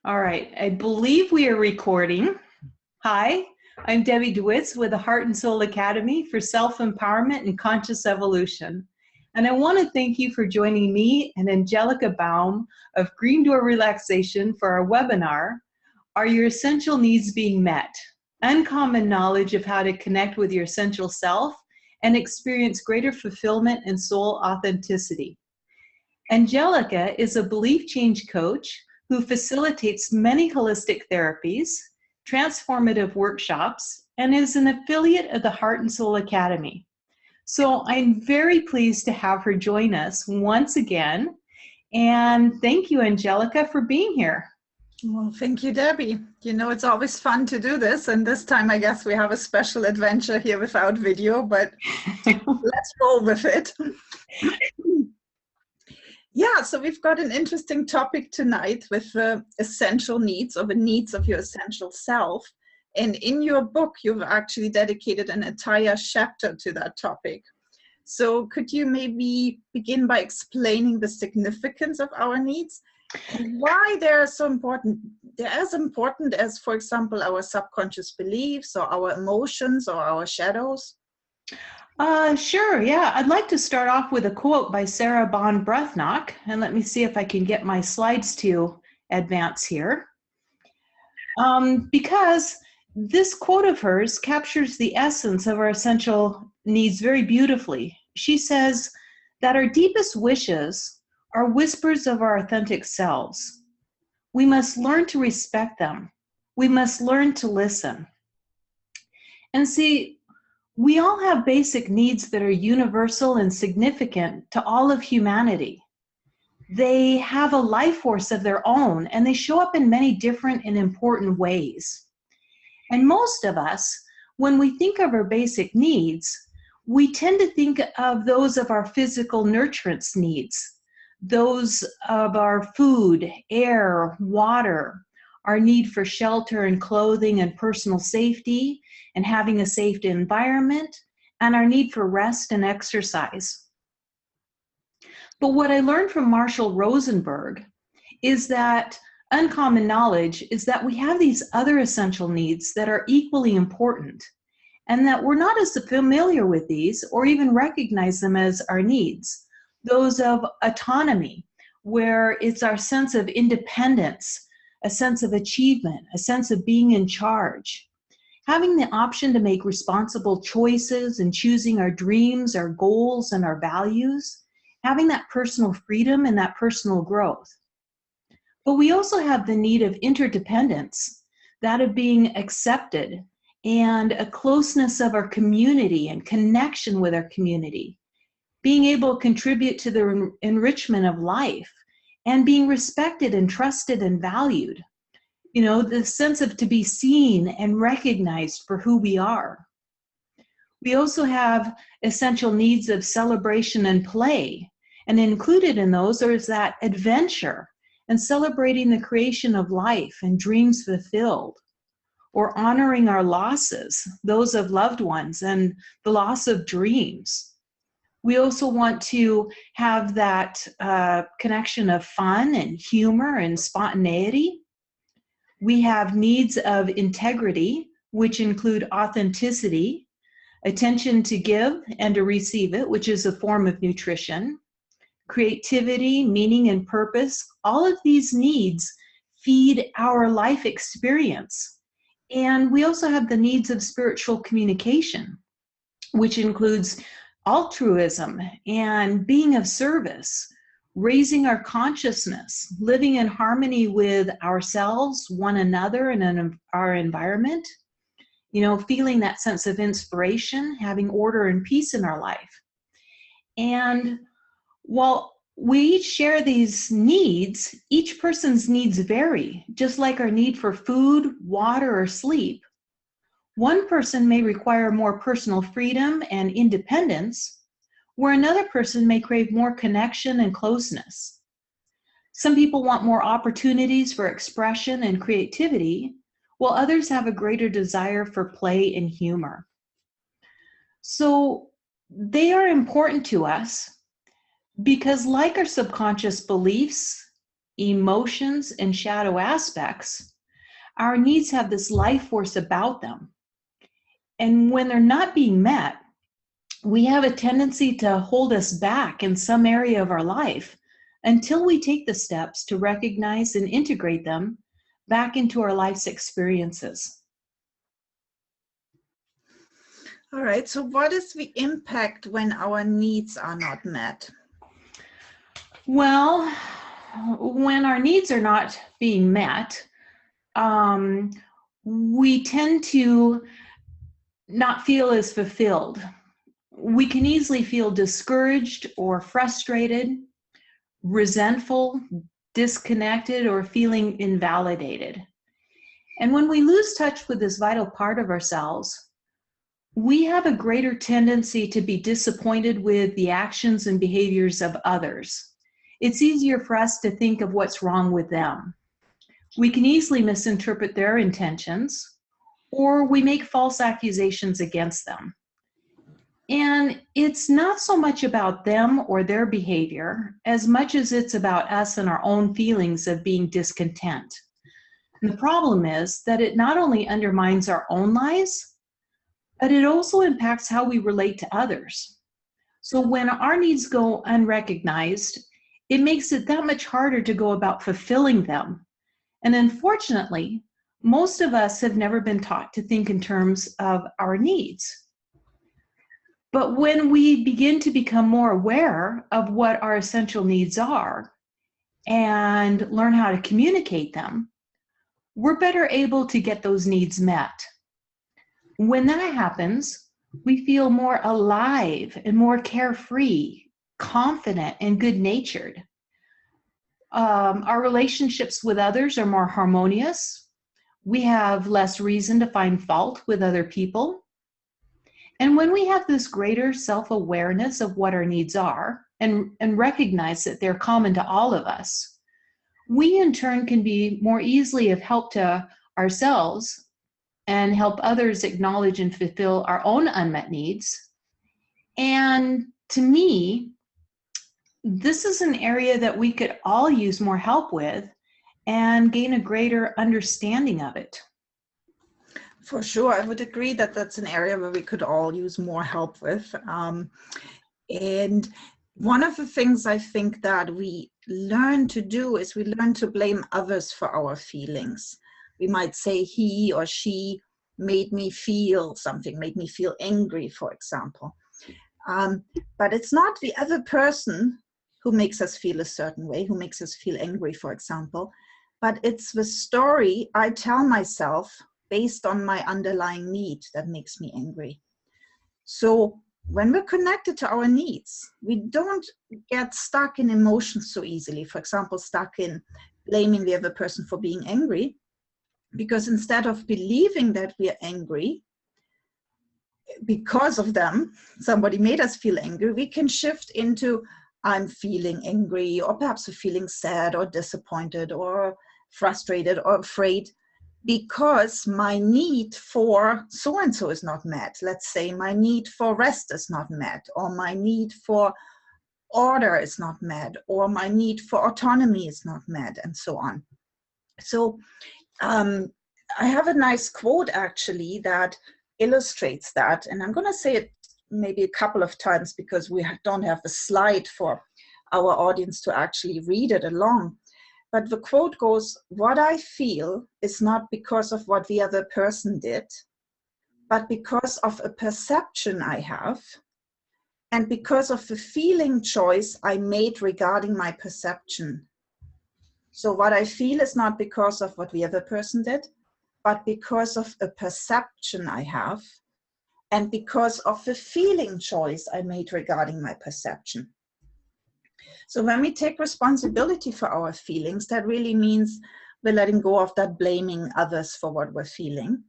All right, I believe we are recording. Hi, I'm Debbie DeWitz with the Heart and Soul Academy for Self-Empowerment and Conscious Evolution. And I want to thank you for joining me and Angelica Baum of Green Door Relaxation for our webinar, Are Your Essential Needs Being Met? Uncommon knowledge of how to connect with your essential self and experience greater fulfillment and soul authenticity. Angelica is a belief change coach who facilitates many holistic therapies, transformative workshops, and is an affiliate of the Heart and Soul Academy. So I'm very pleased to have her join us once again. And thank you, Angelica, for being here. Well, thank you, Debbie. You know, it's always fun to do this. And this time, I guess we have a special adventure here without video, but let's roll with it. Yeah, so we've got an interesting topic tonight with the essential needs or the needs of your essential self. And in your book, you've actually dedicated an entire chapter to that topic. So could you maybe begin by explaining the significance of our needs and why they're so important? They're as important as, for example, our subconscious beliefs or our emotions or our shadows. Sure, yeah. I'd like to start off with a quote by Sarah Bon Breathnock, and let me see if I can get my slides to advance here. Because this quote of hers captures the essence of our essential needs very beautifully. She says that our deepest wishes are whispers of our authentic selves. We must learn to respect them. We must learn to listen. And see, we all have basic needs that are universal and significant to all of humanity. They have a life force of their own, and they show up in many different and important ways. And most of us, when we think of our basic needs, we tend to think of those of our physical nurturance needs, those of our food, air, water, our need for shelter and clothing and personal safety, and having a safe environment, and our need for rest and exercise. But what I learned from Marshall Rosenberg is that uncommon knowledge is that we have these other essential needs that are equally important, and that we're not as familiar with these or even recognize them as our needs. Those of autonomy, where it's our sense of independence, a sense of achievement, a sense of being in charge. Having the option to make responsible choices and choosing our dreams, our goals, and our values, having that personal freedom and that personal growth. But we also have the need of interdependence, that of being accepted, and a closeness of our community and connection with our community, being able to contribute to the enrichment of life, and being respected and trusted and valued. You know, the sense of to be seen and recognized for who we are. We also have essential needs of celebration and play, and included in those is that adventure and celebrating the creation of life and dreams fulfilled, or honoring our losses, those of loved ones, and the loss of dreams. We also want to have that connection of fun and humor and spontaneity. We have needs of integrity, which include authenticity, attention to give and to receive it, which is a form of nutrition, creativity, meaning, and purpose. All of these needs feed our life experience. And we also have the needs of spiritual communication, which includes altruism and being of service, raising our consciousness, living in harmony with ourselves, one another, and our environment, you know, feeling that sense of inspiration, having order and peace in our life. And while we each share these needs, each person's needs vary, just like our need for food, water, or sleep. One person may require more personal freedom and independence, where another person may crave more connection and closeness. Some people want more opportunities for expression and creativity, while others have a greater desire for play and humor. So they are important to us because, like our subconscious beliefs, emotions, and shadow aspects, our needs have this life force about them. And when they're not being met, we have a tendency to hold us back in some area of our life until we take the steps to recognize and integrate them back into our life's experiences. All right, so what is the impact when our needs are not met? Well, when our needs are not being met, we tend to not feel as fulfilled. We can easily feel discouraged or frustrated, resentful, disconnected, or feeling invalidated. And when we lose touch with this vital part of ourselves, we have a greater tendency to be disappointed with the actions and behaviors of others. It's easier for us to think of what's wrong with them. We can easily misinterpret their intentions, or we make false accusations against them. And it's not so much about them or their behavior as much as it's about us and our own feelings of being discontent. And the problem is that it not only undermines our own lives, but it also impacts how we relate to others. So when our needs go unrecognized, it makes it that much harder to go about fulfilling them. And unfortunately, most of us have never been taught to think in terms of our needs. But when we begin to become more aware of what our essential needs are and learn how to communicate them, we're better able to get those needs met. When that happens, we feel more alive and more carefree, confident, and good-natured. Our relationships with others are more harmonious. We have less reason to find fault with other people. And when we have this greater self-awareness of what our needs are and recognize that they're common to all of us, we in turn can be more easily of help to ourselves and help others acknowledge and fulfill our own unmet needs. And to me, this is an area that we could all use more help with and gain a greater understanding of it. For sure, I would agree that that's an area where we could all use more help with. And one of the things I think that we learn to do is we learn to blame others for our feelings. We might say he or she made me feel something, made me feel angry, for example. But it's not the other person who makes us feel a certain way, who makes us feel angry, for example, but it's the story I tell myself based on my underlying need that makes me angry. So when we're connected to our needs, we don't get stuck in emotions so easily. For example, stuck in blaming the other person for being angry, because instead of believing that we are angry because of them, somebody made us feel angry, we can shift into I'm feeling angry, or perhaps feeling sad or disappointed or frustrated or afraid because my need for so-and-so is not met. Let's say my need for rest is not met, or my need for order is not met, or my need for autonomy is not met, and so on. So I have a nice quote actually that illustrates that, and I'm going to say it maybe a couple of times because we don't have a slide for our audience to actually read it along. But the quote goes, "What I feel is not because of what the other person did, but because of a perception I have, and because of the feeling choice I made regarding my perception." So what I feel is not because of what the other person did, but because of a perception I have, and because of the feeling choice I made regarding my perception. So when we take responsibility for our feelings, that really means we're letting go of that blaming others for what we're feeling,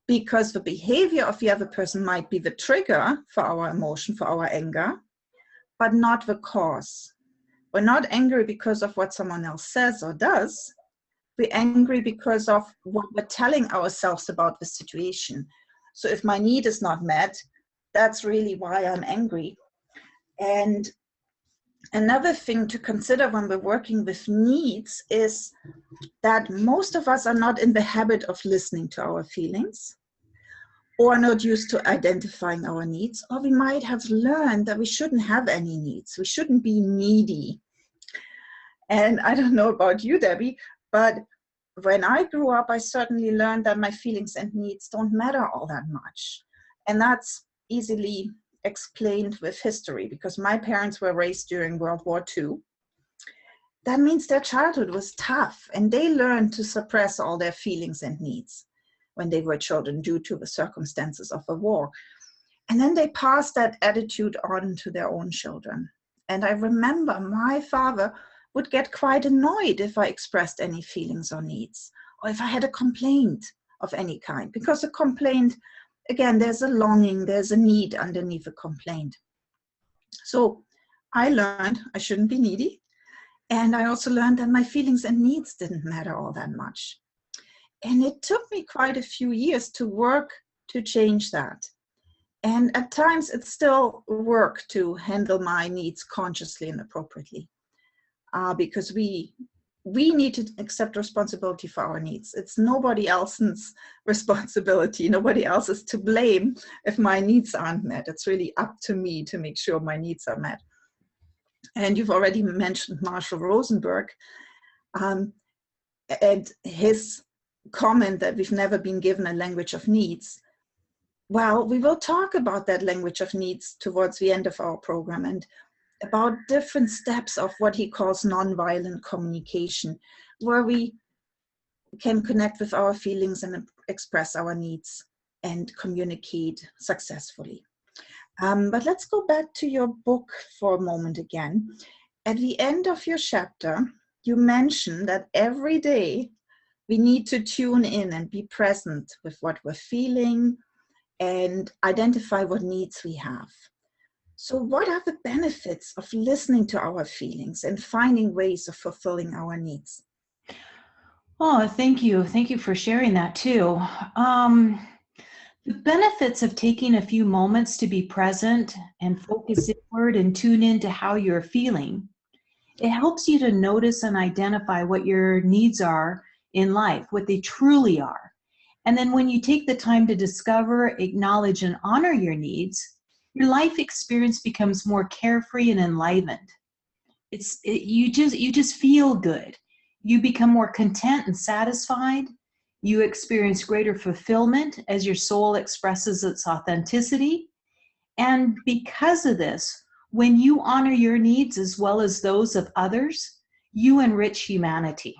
because the behavior of the other person might be the trigger for our emotion, for our anger, but not the cause. We're not angry because of what someone else says or does. We're angry because of what we're telling ourselves about the situation. So if my need is not met, that's really why I'm angry. And Another thing to consider when we're working with needs is that most of us are not in the habit of listening to our feelings, or not used to identifying our needs, or we might have learned that we shouldn't have any needs. We shouldn't be needy. And I don't know about you, Debbie, but when I grew up, I certainly learned that my feelings and needs don't matter all that much. And that's easily explained with history, because my parents were raised during World War II. That means their childhood was tough, and they learned to suppress all their feelings and needs when they were children due to the circumstances of the war. And then they passed that attitude on to their own children. And I remember my father would get quite annoyed if I expressed any feelings or needs, or if I had a complaint of any kind, because a complaint, again, there's a longing, there's a need underneath a complaint. So I learned I shouldn't be needy. And I also learned that my feelings and needs didn't matter all that much. And it took me quite a few years to work to change that. And at times it's still work to handle my needs consciously and appropriately, because we need to accept responsibility for our needs. It's nobody else's responsibility. Nobody else is to blame if my needs aren't met. It's really up to me to make sure my needs are met. And you've already mentioned Marshall Rosenberg, and his comment that we've never been given a language of needs. Well, we will talk about that language of needs towards the end of our program, and about different steps of what he calls nonviolent communication, where we can connect with our feelings and express our needs and communicate successfully. But let's go back to your book for a moment again. At the end of your chapter, you mention that every day we need to tune in and be present with what we're feeling and identify what needs we have. So what are the benefits of listening to our feelings and finding ways of fulfilling our needs? Oh, thank you. Thank you for sharing that too. The benefits of taking a few moments to be present and focus inward and tune into how you're feeling. It helps you to notice and identify what your needs are in life, what they truly are. And then when you take the time to discover, acknowledge, and honor your needs, your life experience becomes more carefree and enlivened. You just feel good. You become more content and satisfied. You experience greater fulfillment as your soul expresses its authenticity. And because of this, when you honor your needs as well as those of others, you enrich humanity.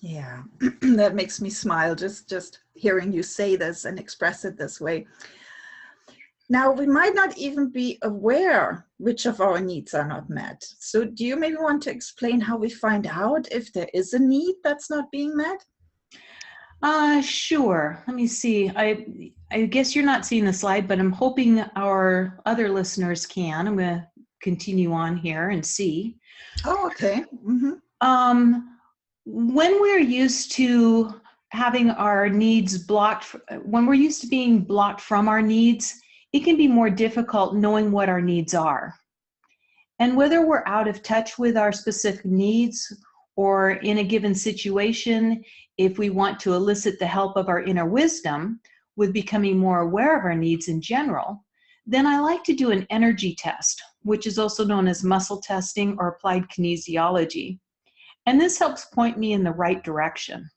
Yeah, that makes me smile just hearing you say this and express it this way. Now, we might not even be aware which of our needs are not met. So do you maybe want to explain how we find out if there is a need that's not being met? Sure. Let me see. I guess you're not seeing the slide, but I'm hoping our other listeners can. I'm going to continue on here and see. Oh, okay. Mm-hmm. When we're used to having our needs blocked, when we're used to being blocked from our needs, it can be more difficult knowing what our needs are. And whether we're out of touch with our specific needs or in a given situation, if we want to elicit the help of our inner wisdom with becoming more aware of our needs in general, then I like to do an energy test, which is also known as muscle testing or applied kinesiology. And this helps point me in the right direction.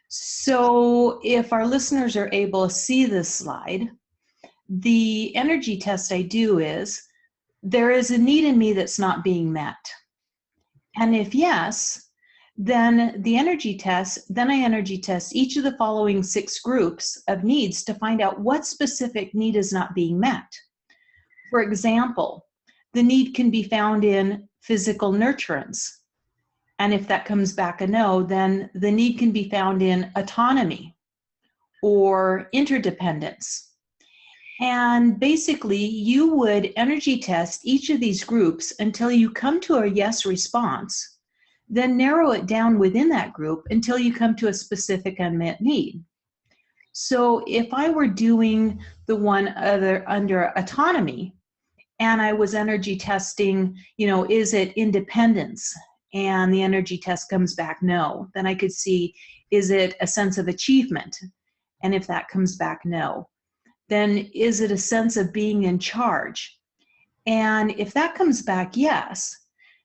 So if our listeners are able to see this slide, the energy test I do is, there is a need in me that's not being met. And if yes, then I energy test each of the following 6 groups of needs to find out what specific need is not being met. For example, the need can be found in physical nurturance. And if that comes back a no, then the need can be found in autonomy or interdependence. And basically, you would energy test each of these groups until you come to a yes response, then narrow it down within that group until you come to a specific unmet need. So if I were doing the one under autonomy, and I was energy testing, is it independence? And the energy test comes back no. Then I could see, is it a sense of achievement? And if that comes back no. Then is it a sense of being in charge? And if that comes back yes,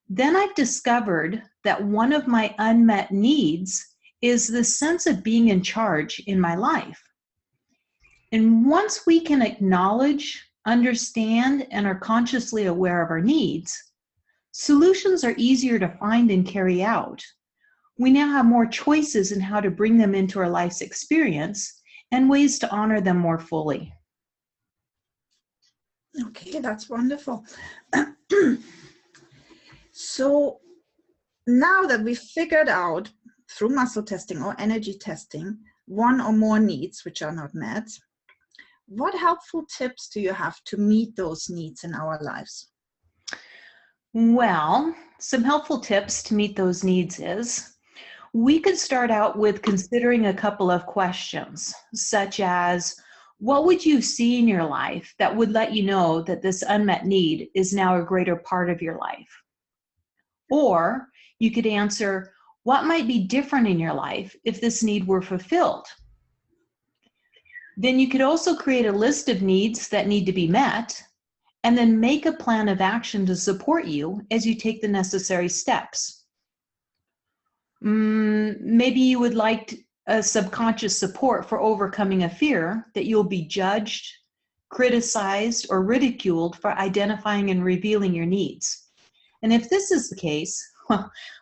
then I've discovered that one of my unmet needs is the sense of being in charge in my life. And once we can acknowledge, understand, and are consciously aware of our needs, solutions are easier to find and carry out. We now have more choices in how to bring them into our life's experience and ways to honor them more fully. Okay, that's wonderful. So now that we've figured out through muscle testing or energy testing one or more needs which are not met, what helpful tips do you have to meet those needs in our lives? Well, some helpful tips to meet those needs is we could start out with considering a couple of questions, such as, what would you see in your life that would let you know that this unmet need is now a greater part of your life? Or you could answer, what might be different in your life if this need were fulfilled? Then you could also create a list of needs that need to be met, and then make a plan of action to support you as you take the necessary steps. Maybe you would like a subconscious support for overcoming a fear that you'll be judged, criticized, or ridiculed for identifying and revealing your needs. And if this is the case,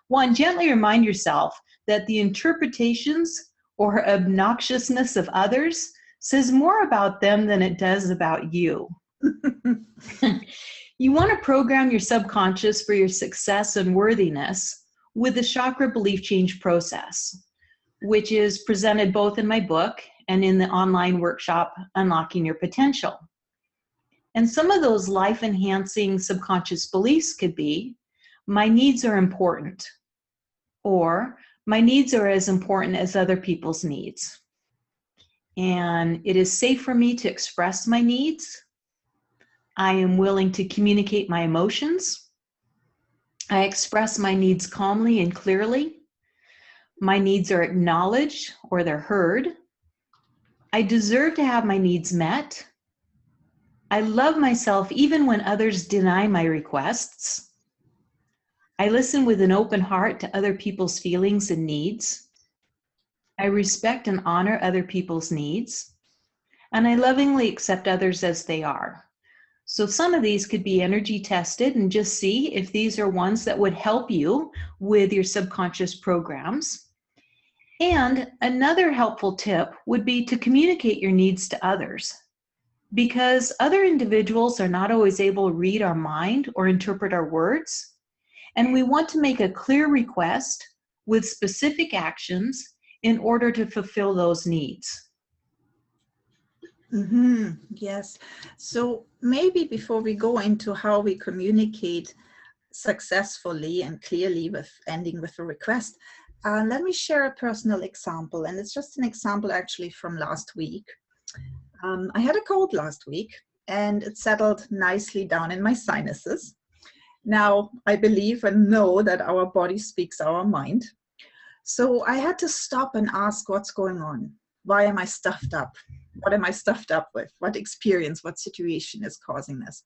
one, gently remind yourself that the interpretations or obnoxiousness of others says more about them than it does about you. You want to program your subconscious for your success and worthiness with the chakra belief change process, which is presented both in my book and in the online workshop, Unlocking Your Potential. And some of those life-enhancing subconscious beliefs could be, my needs are important, or my needs are as important as other people's needs. And it is safe for me to express my needs. I am willing to communicate my emotions. I express my needs calmly and clearly. My needs are acknowledged or they're heard. I deserve to have my needs met. I love myself even when others deny my requests. I listen with an open heart to other people's feelings and needs. I respect and honor other people's needs. And I lovingly accept others as they are. So some of these could be energy tested and just see if these are ones that would help you with your subconscious programs. And another helpful tip would be to communicate your needs to others, because other individuals are not always able to read our mind or interpret our words. And we want to make a clear request with specific actions in order to fulfill those needs. Yes. So maybe before we go into how we communicate successfully and clearly with ending with a request, let me share a personal example. And it's just an example actually from last week. I had a cold last week and it settled nicely down in my sinuses. Now, I believe and know that our body speaks our mind. So I had to stop and ask, what's going on? Why am I stuffed up? What am I stuffed up with? What experience, what situation is causing this?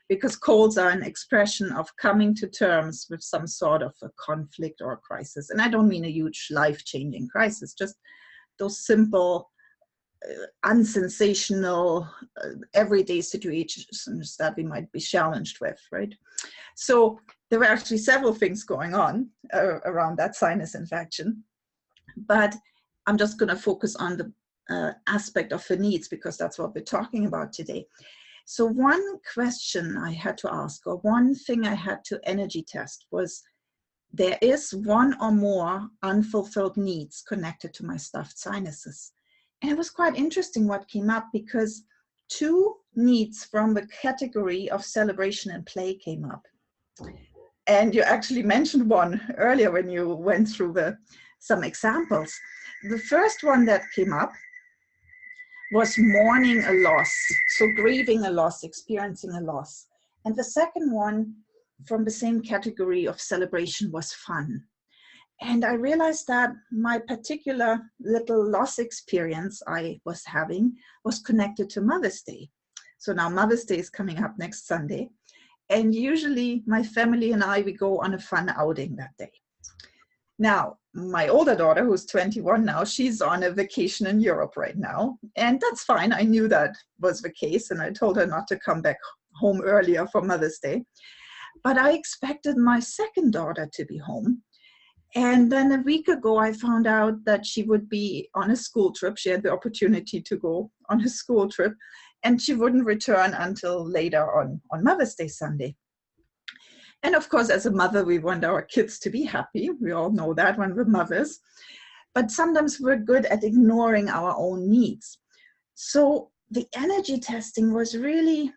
Because colds are an expression of coming to terms with some sort of a conflict or a crisis. And I don't mean a huge life-changing crisis, just those simple, unsensational, everyday situations that we might be challenged with, right? So there were actually several things going on around that sinus infection. But I'm just going to focus on the aspect of the needs because that's what we're talking about today. So one question I had to ask, or one thing I had to energy test was, there is one or more unfulfilled needs connected to my stuffed sinuses. And it was quite interesting what came up, because two needs from the category of celebration and play came up. And you actually mentioned one earlier when you went through some examples. The first one that came up was mourning a loss, so grieving a loss, experiencing a loss. And the second one from the same category of celebration was fun. And I realized that my particular little loss experience I was having was connected to Mother's Day. So now Mother's Day is coming up next Sunday. And usually my family and I, we go on a fun outing that day. Now, my older daughter, who's 21 now, she's on a vacation in Europe right now. And that's fine. I knew that was the case. And I told her not to come back home earlier for Mother's Day. But I expected my second daughter to be home. And then a week ago, I found out that she would be on a school trip. She had the opportunity to go on a school trip, and she wouldn't return until later on Mother's Day Sunday. And of course, as a mother, we want our kids to be happy. We all know that when we're mothers. But sometimes we're good at ignoring our own needs. So the energy testing was really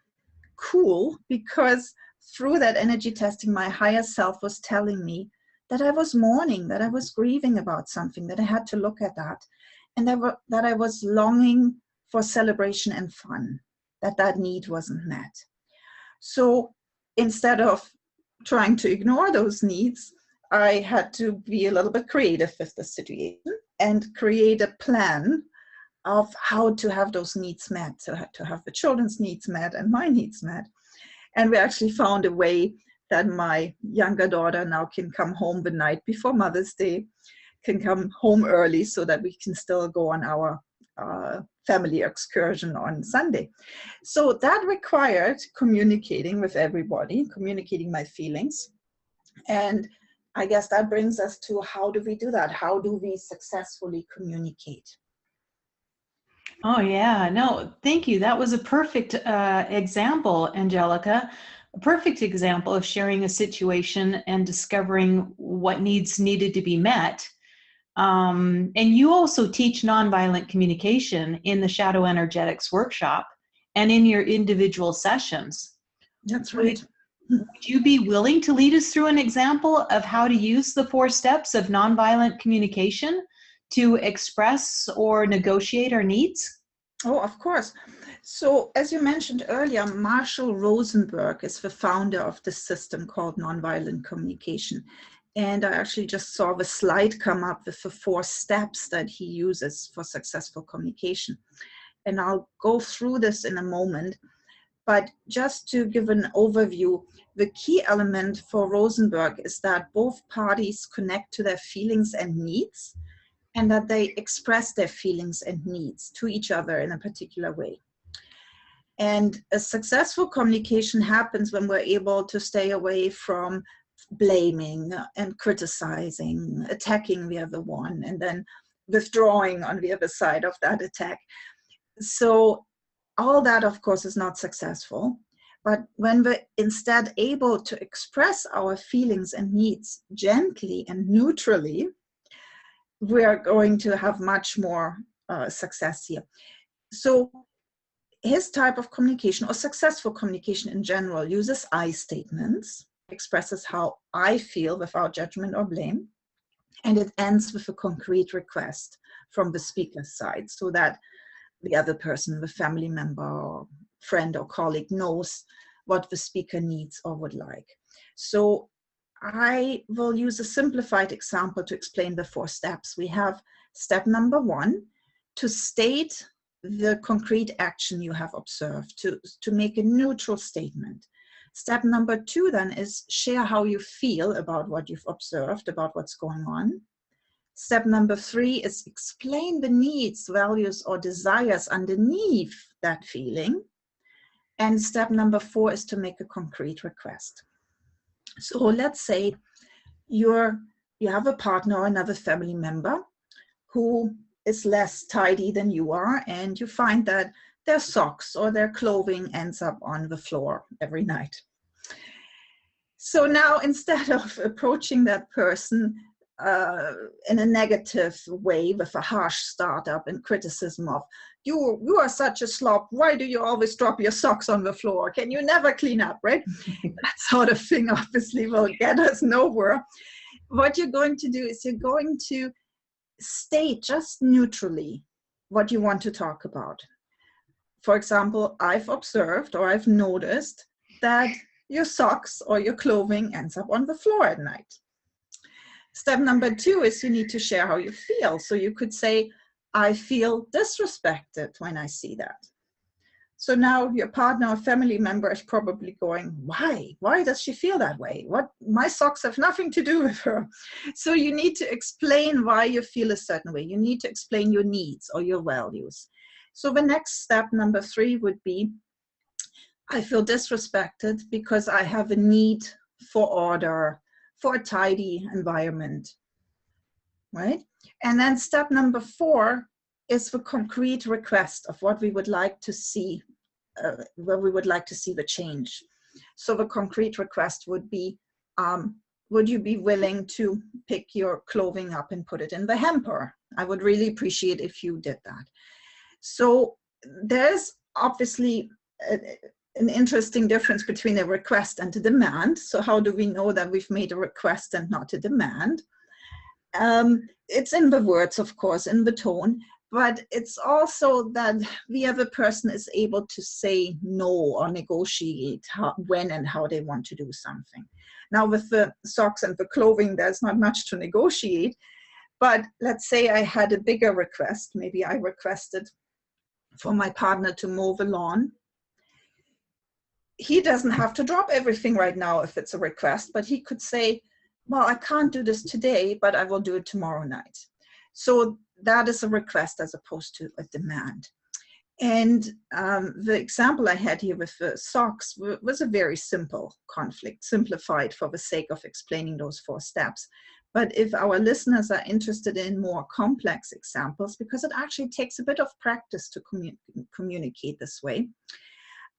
cool, because through that energy testing, my higher self was telling me that I was mourning, that I was grieving about something, that I had to look at that, and that I was longing for celebration and fun, that need wasn't met. So instead of trying to ignore those needs, I had to be a little bit creative with the situation and create a plan of how to have those needs met, so to have the children's needs met and my needs met. And we actually found a way that my younger daughter now can come home the night before Mother's Day, can come home early so that we can still go on our family excursion on Sunday. So that required communicating with everybody, communicating my feelings. And I guess that brings us to, how do we do that? How do we successfully communicate? Oh, yeah. No, thank you. That was a perfect example, Angelica. A perfect example of sharing a situation and discovering what needs needed to be met. And you also teach nonviolent communication in the Shadow Energetics workshop and in your individual sessions. That's right. Would you be willing to lead us through an example of how to use the 4 steps of nonviolent communication to express or negotiate our needs? Oh, of course. So as you mentioned earlier, Marshall Rosenberg is the founder of this system called nonviolent communication. And I actually just saw the slide come up with the 4 steps that he uses for successful communication. And I'll go through this in a moment. But just to give an overview, the key element for Rosenberg is that both parties connect to their feelings and needs, and that they express their feelings and needs to each other in a particular way. And a successful communication happens when we're able to stay away from blaming and criticizing, attacking the other one, and then withdrawing on the other side of that attack. So all that, of course, is not successful. But when we're instead able to express our feelings and needs gently and neutrally, we are going to have much more success here. So his type of communication, or successful communication in general, uses I statements, expresses how I feel without judgment or blame, and it ends with a concrete request from the speaker's side, so that the other person, the family member or friend or colleague, knows what the speaker needs or would like. So I will use a simplified example to explain the 4 steps. We have step number 1, to state the concrete action you have observed, to make a neutral statement. Step number 2 then is share how you feel about what you've observed, about what's going on. Step number 3 is explain the needs, values, or desires underneath that feeling. And step number 4 is to make a concrete request. So let's say you have a partner or another family member who is less tidy than you are, and you find that their socks or their clothing ends up on the floor every night. So now, instead of approaching that person in a negative way with a harsh startup and criticism of, you are such a slop, why do you always drop your socks on the floor? Can you never clean up, right? That sort of thing obviously will get us nowhere. What you're going to do is you're going to state just neutrally what you want to talk about. For example, I've observed or I've noticed that your socks or your clothing ends up on the floor at night. Step number 2 is you need to share how you feel. So you could say, I feel disrespected when I see that. So now your partner or family member is probably going, why? Why does she feel that way? What? My socks have nothing to do with her. So you need to explain why you feel a certain way. You need to explain your needs or your values. So the next step, number 3, would be, I feel disrespected because I have a need for order, for a tidy environment, right? And then step number 4 is the concrete request of what we would like to see, where we would like to see the change. So the concrete request would be, would you be willing to pick your clothing up and put it in the hamper? I would really appreciate if you did that. So there's obviously an interesting difference between a request and a demand. So how do we know that we've made a request and not a demand? It's in the words, of course, in the tone, but it's also that the other person is able to say no or negotiate when and how they want to do something. Now with the socks and the clothing, there's not much to negotiate, but let's say I had a bigger request. Maybe I requested for my partner to mow the lawn. He doesn't have to drop everything right now if it's a request, but he could say, well, I can't do this today, but I will do it tomorrow night. So that is a request as opposed to a demand. And the example I had here with the socks was a very simple conflict, simplified for the sake of explaining those 4 steps. But if our listeners are interested in more complex examples, because it actually takes a bit of practice to communicate this way,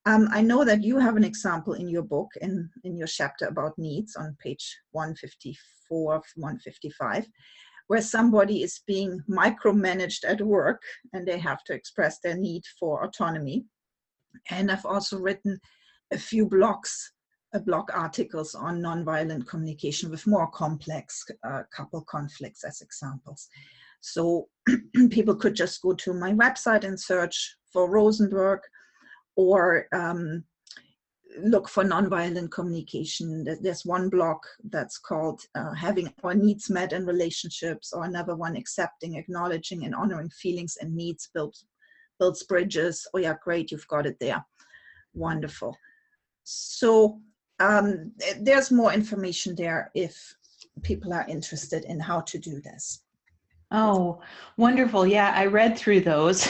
I know that you have an example in your book, in your chapter about needs on page 154, 155, where somebody is being micromanaged at work and they have to express their need for autonomy. And I've also written a few blog articles on nonviolent communication with more complex couple conflicts as examples. So people could just go to my website and search for Rosenberg, or look for nonviolent communication. There's one blog that's called Having Our Needs Met in Relationships, or another one, Accepting, Acknowledging, and Honoring Feelings and Needs Builds Bridges. Oh yeah, great, you've got it there. Wonderful. So there's more information there if people are interested in how to do this. Oh, wonderful. Yeah, I read through those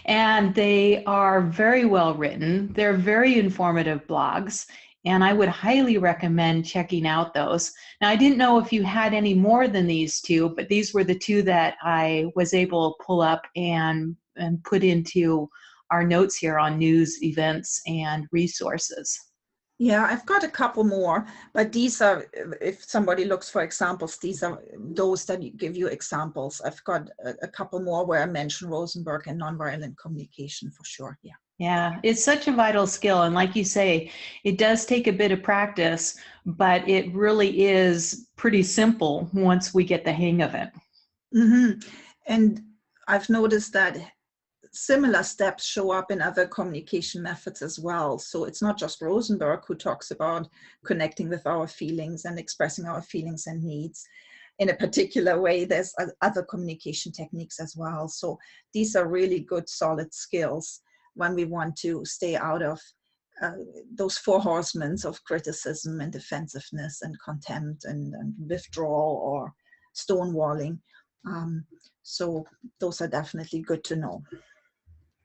and they are very well written. They're very informative blogs, and I would highly recommend checking out those. Now, I didn't know if you had any more than these 2, but these were the 2 that I was able to pull up and put into our notes here on news, events, and resources. Yeah, I've got a couple more, but these are, if somebody looks for examples, these are those that give you examples. I've got a couple more where I mention Rosenberg and nonviolent communication for sure. Yeah. Yeah, it's such a vital skill. And like you say, it does take a bit of practice, but it really is pretty simple once we get the hang of it. Mm-hmm. And I've noticed that similar steps show up in other communication methods as well. So it's not just Rosenberg who talks about connecting with our feelings and expressing our feelings and needs in a particular way. There's other communication techniques as well. So these are really good, solid skills when we want to stay out of those 4 horsemen of criticism and defensiveness and contempt and withdrawal or stonewalling. So those are definitely good to know.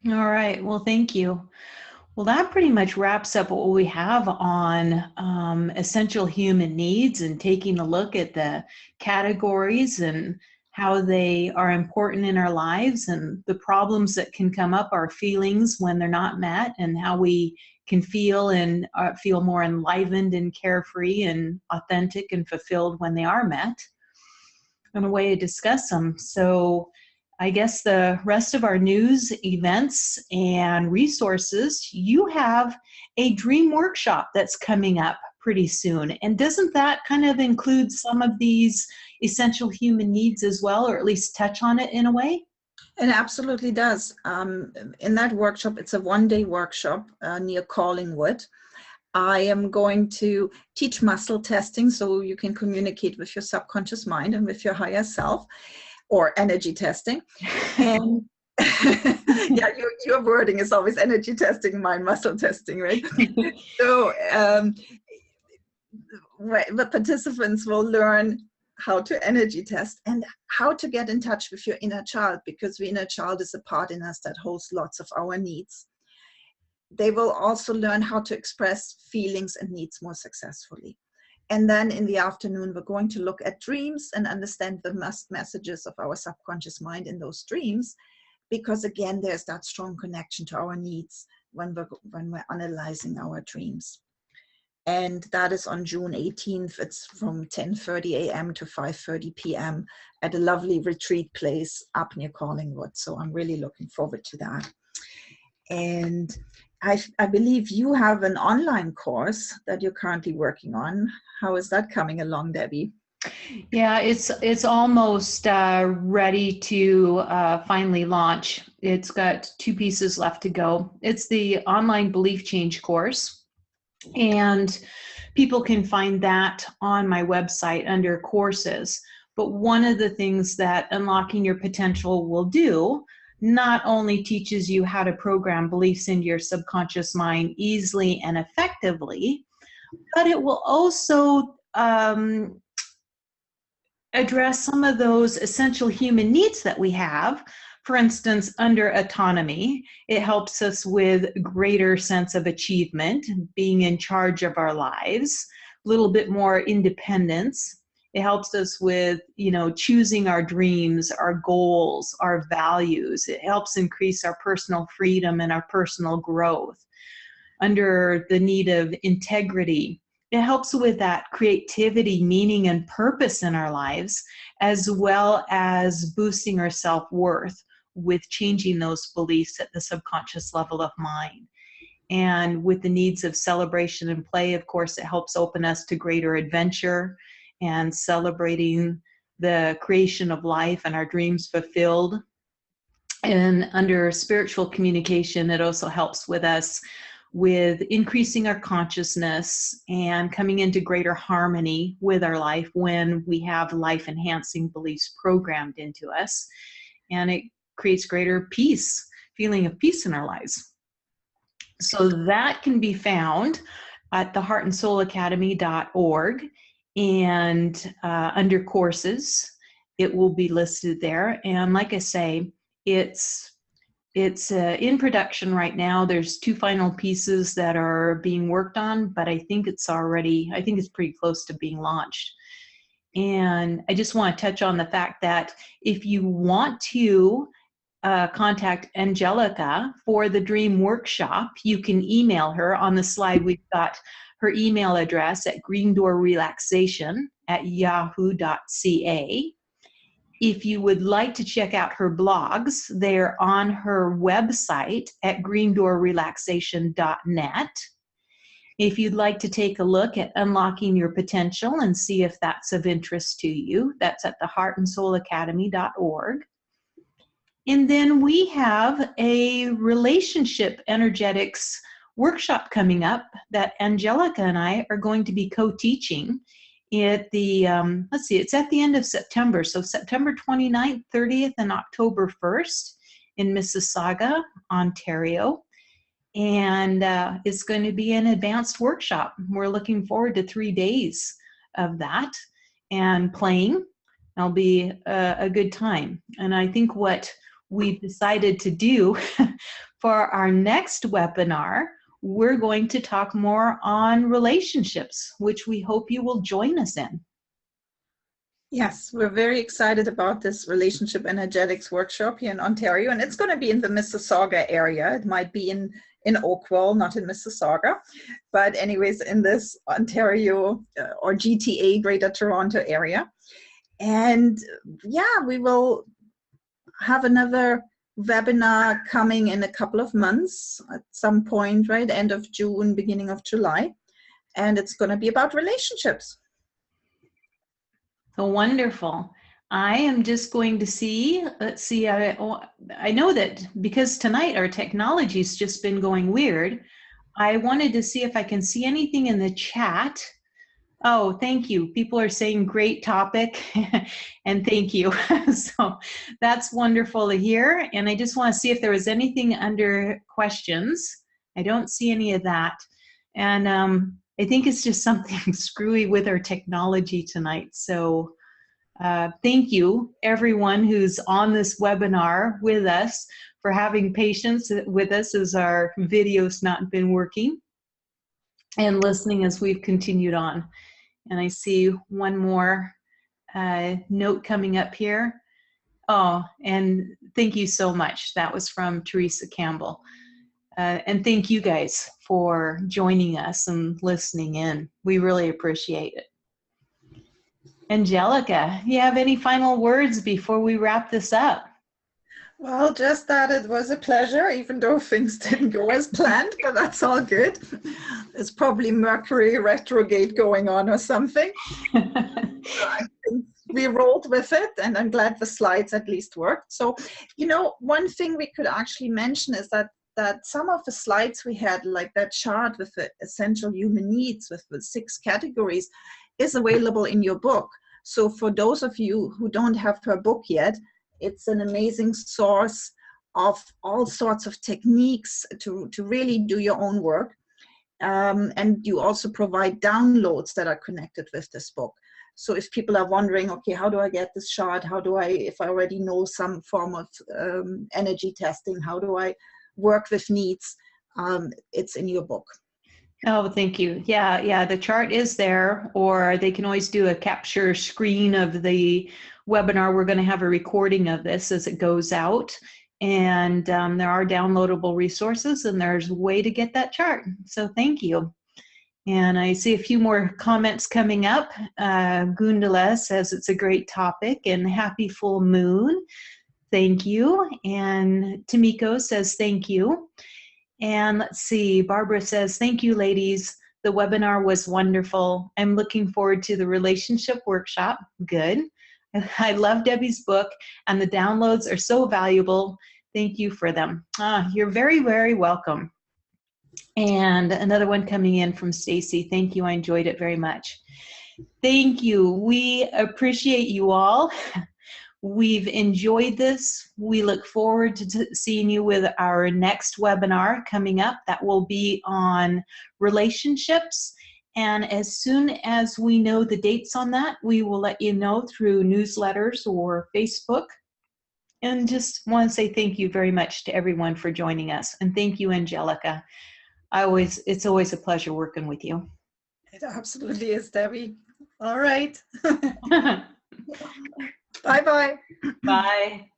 All right. Well, thank you. Well, that pretty much wraps up what we have on essential human needs, and taking a look at the categories and how they are important in our lives, and the problems that can come up, our feelings when they're not met, and how we can feel and feel more enlivened and carefree and authentic and fulfilled when they are met, and a way to discuss them. So I guess the rest of our news, events, and resources, you have a dream workshop that's coming up pretty soon. And doesn't that kind of include some of these essential human needs as well, or at least touch on it in a way? It absolutely does. In that workshop, it's a 1-day workshop near Collingwood. I am going to teach muscle testing so you can communicate with your subconscious mind and with your higher self, or energy testing. And yeah, your wording is always energy testing, mine muscle testing, right? So the participants will learn how to energy test and how to get in touch with your inner child, because the inner child is a part in us that holds lots of our needs. They will also learn how to express feelings and needs more successfully. And then in the afternoon, we're going to look at dreams and understand the messages of our subconscious mind in those dreams, because again, there's that strong connection to our needs when we're analyzing our dreams. And that is on June 18th. It's from 10:30 a.m. to 5:30 p.m. at a lovely retreat place up near Collingwood. So I'm really looking forward to that. And I believe you have an online course that you're currently working on. How is that coming along, Dhebi? Yeah, it's almost ready to finally launch. It's got 2 pieces left to go. It's the online belief change course, and people can find that on my website under courses. But one of the things that Unlocking Your Potential will do not only teaches you how to program beliefs into your subconscious mind easily and effectively, but it will also address some of those essential human needs that we have. For instance, under autonomy, it helps us with greater sense of achievement, being in charge of our lives, a little bit more independence. It helps us with, choosing our dreams, our goals, our values. It helps increase our personal freedom and our personal growth. Under the need of integrity, it helps with that creativity, meaning, and purpose in our lives, as well as boosting our self-worth with changing those beliefs at the subconscious level of mind. And with the needs of celebration and play, of course, it helps open us to greater adventure and celebrating the creation of life and our dreams fulfilled. And under spiritual communication, it also helps with us with increasing our consciousness and coming into greater harmony with our life when we have life-enhancing beliefs programmed into us. And it creates greater peace, feeling of peace in our lives. So that can be found at theheartandsoulacademy.org, and under courses, it will be listed there. And like I say, it's in production right now. There's 2 final pieces that are being worked on, but I think it's pretty close to being launched. And I just want to touch on the fact that if you want to contact Angelica for the Dream Workshop, you can email her. On the slide, we've got her email address at greendoorrelaxation@yahoo.ca. If you would like to check out her blogs, they're on her website at greendoorrelaxation.net. If you'd like to take a look at Unlocking Your Potential and see if that's of interest to you, that's at theheartandsoulacademy.org. And then we have a relationship energetics workshop coming up that Angelica and I are going to be co-teaching at the, it's at the end of September. So September 29th, 30th, and October 1st in Mississauga, Ontario. And it's going to be an advanced workshop. We're looking forward to 3 days of that and playing. It'll be a good time. And I think what we've decided to do for our next webinar, we're going to talk more on relationships, which we hope you will join us in. Yes, we're very excited about this relationship energetics workshop here in Ontario, and it's going to be in the Mississauga area. It might be in Oakville, not in Mississauga, but anyways, in this Ontario or GTA, Greater Toronto area. And yeah, we will have another webinar coming in a couple of months at some point, right? End of June, beginning of July. And it's going to be about relationships. So wonderful. I am just going to see, let's see, I know that because tonight our technology's just been going weird, I wanted to see if I can see anything in the chat. Oh, thank you. People are saying great topic and thank you. So that's wonderful to hear. And I just want to see if there was anything under questions. I don't see any of that. And I think it's just something screwy with our technology tonight. So thank you, everyone who's on this webinar with us, for having patience with us as our video's not been working, and listening as we've continued on. And I see one more note coming up here. Oh, and thank you so much. That was from Teresa Campbell. And thank you guys for joining us and listening in. We really appreciate it. Angelica, you have any final words before we wrap this up? Well, just that it was a pleasure, even though things didn't go as planned, but that's all good. There's probably Mercury retrograde going on or something. I think we rolled with it, and I'm glad the slides at least worked. So, you know, one thing we could actually mention is that some of the slides we had, like that chart with the essential human needs with the 6 categories, is available in your book. So for those of you who don't have her book yet, it's an amazing source of all sorts of techniques to really do your own work. And you also provide downloads that are connected with this book. So if people are wondering, okay, how do I get this chart? How do I, if I already know some form of energy testing, how do I work with needs? It's in your book. Oh, thank you. Yeah, the chart is there, or they can always do a capture screen of the webinar. We're going to have a recording of this as it goes out, and there are downloadable resources, and there's a way to get that chart. So thank you. And I see a few more comments coming up. Gundala says it's a great topic, and happy full moon. Thank you. And Tamiko says thank you. And let's see, Barbara says, thank you, ladies. The webinar was wonderful. I'm looking forward to the relationship workshop. Good. I love Debbie's book, and the downloads are so valuable. Thank you for them. You're very, very welcome. And another one coming in from Stacy. Thank you. I enjoyed it very much. Thank you. We appreciate you all. We've enjoyed this. We look forward to seeing you with our next webinar coming up. That will be on relationships. And as soon as we know the dates on that, we will let you know through newsletters or Facebook. And just want to say thank you very much to everyone for joining us. And thank you, Angelica. It's always a pleasure working with you. It absolutely is, Debbie. All right. Bye-bye. Bye.